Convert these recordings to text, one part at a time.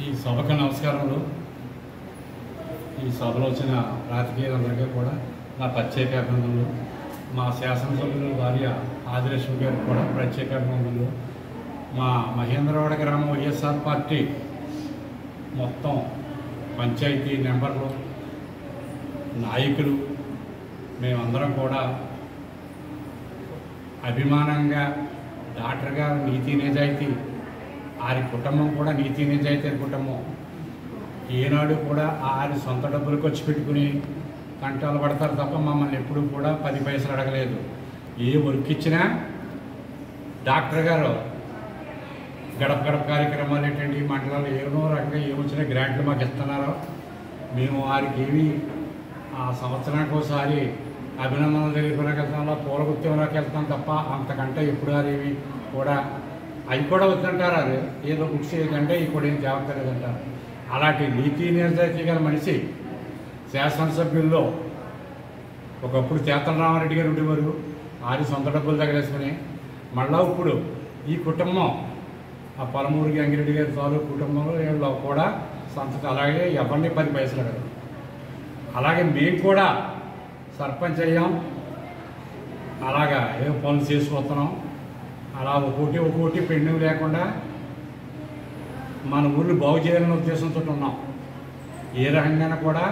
ఈ సభకు నమస్కారములు. ఈ సభలో వచ్చిన రాజకీయాలందరికీ కూడా నా ప్రత్యేక అభినందనలు. మా శాసనసభ్యుల భార్య ఆదిలక్ష్మి గారికి కూడా ప్రత్యేక అభినందనలు. మా మహేంద్రవాడ గ్రామం వైఎస్ఆర్ పార్టీ మొత్తం పంచాయతీ మెంబర్లు, నాయకులు మేమందరం కూడా అభిమానంగా డాక్టర్ గారు నీతి నిజాయితీ, ఆరి కుటుంబం కూడా నీతి నిజాయితీ కుటుంబం. ఏనాడు కూడా ఆరి సొంత డబ్బులు ఖర్చు పెట్టుకుని కంటాలు పడతారు తప్ప మమ్మల్ని ఎప్పుడు కూడా 10 పైసలు అడగలేదు. ఏ వర్క్ ఇచ్చినా డాక్టర్ గారు గడప గడప కార్యక్రమాలు ఏంటండి, మండలాలు ఏమో రకంగా ఏమొచ్చినా గ్రాంట్లు మాకు ఇస్తున్నారు. మేము వారికి ఏమి ఆ సంవత్సరానికి ఒకసారి అభినందనలు తెలియకునే వెళ్తాం, పూల గుర్తింపులోకి వెళ్తాం తప్ప అంతకంటే ఎప్పుడు అదేమి కూడా అవి కూడా వద్దంటారు. అది ఏదో బుక్స్ ఏదంటే ఇవి కూడా ఏం తేవక్కర్లేదంటారు. అలాంటి నీతి నిజాయితీ గల మనిషి శాసనసభ్యుల్లో ఒకప్పుడు చేతన రామారెడ్డి గారు ఉండేవారు. ఆరి సొంత డబ్బులు తగిలేసుకుని మళ్ళా ఇప్పుడు ఈ కుటుంబం ఆ పలమూరికి అంగిరెడ్డి గారి తాలూకు కుటుంబంలో కూడా సంతతి అలాగే ఎవరిని 10 పైసలు అడగదు. అలాగే మేము కూడా సర్పంచ్ అయ్యాం, అలాగా ఏదో పనులు చేసుకొస్తున్నాం. అలా ఒక్కోటి పెండింగ్ లేకుండా మన ఊరిని బాగు చేయాలనే ఉద్దేశంతో ఉన్నాం. ఏ రకంగా కూడా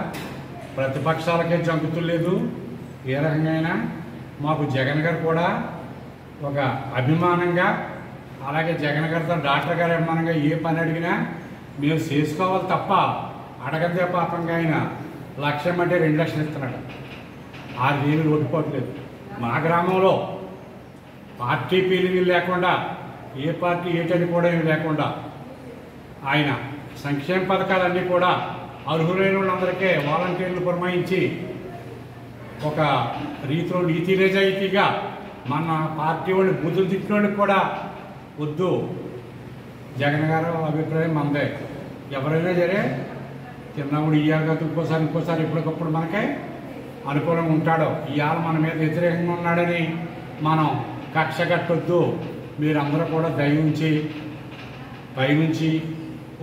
ప్రతిపక్షాలకే జంకుతూ లేదు. ఏ రకంగా మాకు జగన్ గారు కూడా ఒక అభిమానంగా, అలాగే జగన్ గారితో డాక్టర్ గారు అభిమానంగా ఏ పని అడిగినా మేము చేసుకోవాలి తప్ప అడగదే పాపంగా ఆయన 1,00,000 అంటే 2 లక్షలు ఇస్తున్నాడు. 6,000 ఓడిపోవట్లేదు. మా గ్రామంలో పార్టీ ఫీలింగ్ లేకుండా, ఏ పార్టీ ఏటని కూడా ఏమి లేకుండా ఆయన సంక్షేమ పథకాలన్నీ కూడా అర్హులైన వాళ్ళందరికీ వాలంటీర్లు పురమాయించి ఒక రీతిలో నీతి నిజాయితీగా మన పార్టీ వాళ్ళు బుద్ధులు తిట్టిన వాళ్ళకి కూడా వద్దు, జగన్ గారు అభిప్రాయం మనదే, ఎవరైనా సరే చిన్నప్పుడు ఇయ్యాక ఇంకోసారి ఎప్పటికప్పుడు మనకే అనుకూలంగా ఉంటాడో, ఇవాళ మన మీద వ్యతిరేకంగా ఉన్నాడని మనం కక్ష కట్టొద్దు. మీరందరూ కూడా దయించి పైనుంచి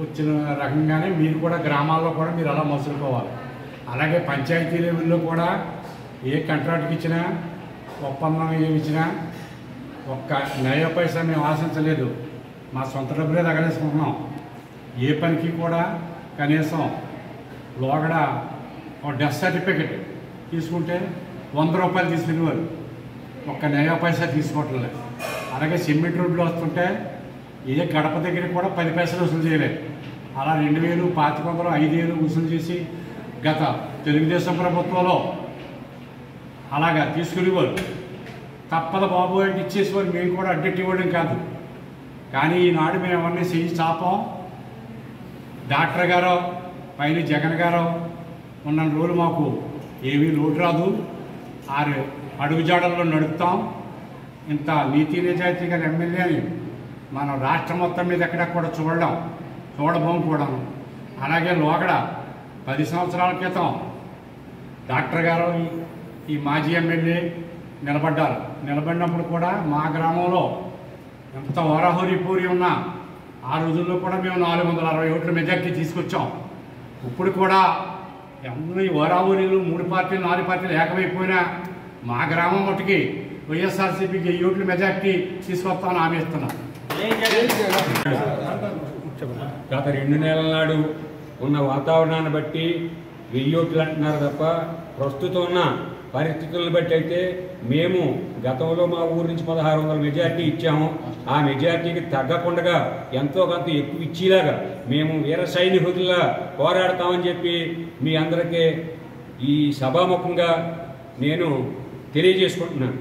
వచ్చిన రకంగానే మీరు కూడా గ్రామాల్లో కూడా మీరు అలా మసులుకోవాలి. అలాగే పంచాయతీ లెవెల్లో కూడా ఏ కాంట్రాక్ట్కి ఇచ్చినా, ఒప్పందం ఏమి ఇచ్చినా ఒక్క నయ పైసా మేము ఆశించలేదు. మా సొంత డబ్బులే తగలేసుకుంటున్నాం. ఏ పనికి కూడా కనీసం లోగడ ఒక డెత్ సర్టిఫికెట్ తీసుకుంటే 100 రూపాయలు తీసుకునేవారు, ఒక్క నయా పైసా తీసుకోవట్లేదు. అలాగే సిమెంట్ రోడ్లు వస్తుంటే ఏ గడప దగ్గర కూడా 10 పైసలు వసూలు చేయలేదు. అలా 2,000, 2,500, 5,000 వసూలు చేసి గత తెలుగుదేశం ప్రభుత్వంలో అలాగా తీసుకునేవారు. తప్పదు బాబు అంటే ఇచ్చేసేవారు. మేము కూడా అడ్డెట్టి ఇవ్వడం కాదు. కానీ ఈనాడు మేము ఎవరిని చెయ్యి చాపం. డాక్టర్ గారు పైన జగన్ గారు ఉన్న రోజులు మాకు ఏమీ లోటు రాదు. 6 అడుగుజాడల్లో నడుపుతాం. ఇంత నీతి నిజాయితీ గల ఎమ్మెల్యేని మనం రాష్ట్రం మొత్తం మీద ఎక్కడ కూడా చూడబోం కూడాను. అలాగే లోగడ 10 సంవత్సరాల క్రితం డాక్టర్ గారు ఈ మాజీ ఎమ్మెల్యే నిలబడినప్పుడు కూడా మా గ్రామంలో ఎంత ఓరాహోరీ పూరి ఉన్నా ఆ రోజుల్లో కూడా మేము 460 ఓట్ల మెజార్టీ తీసుకొచ్చాం. ఇప్పుడు కూడా ఎన్ని ఓరాహోరీలు 3 పార్టీలు 4 పార్టీలు ఏకమైపోయినా మా గ్రామం మట్టుకి వైఎస్ఆర్సీపీకి 1000 ఓట్ల మెజార్టీ తీసుకొస్తామని హామీ ఇస్తున్నాం. గత 2 నెలల నాడు ఉన్న వాతావరణాన్ని బట్టి 1000 ఓట్లు అంటున్నారు తప్ప ప్రస్తుతం ఉన్న పరిస్థితులను బట్టి అయితే మేము గతంలో మా ఊరి నుంచి 1,600 మెజార్టీ ఇచ్చాము. ఆ మెజార్టీకి తగ్గకుండా ఎంతో కొంత ఎక్కువ ఇచ్చేలాగా మేము వీర సైనికుల్లా పోరాడతామని చెప్పి మీ అందరికీ ఈ సభాముఖంగా నేను తెలియజేసుకుంటున్నాను.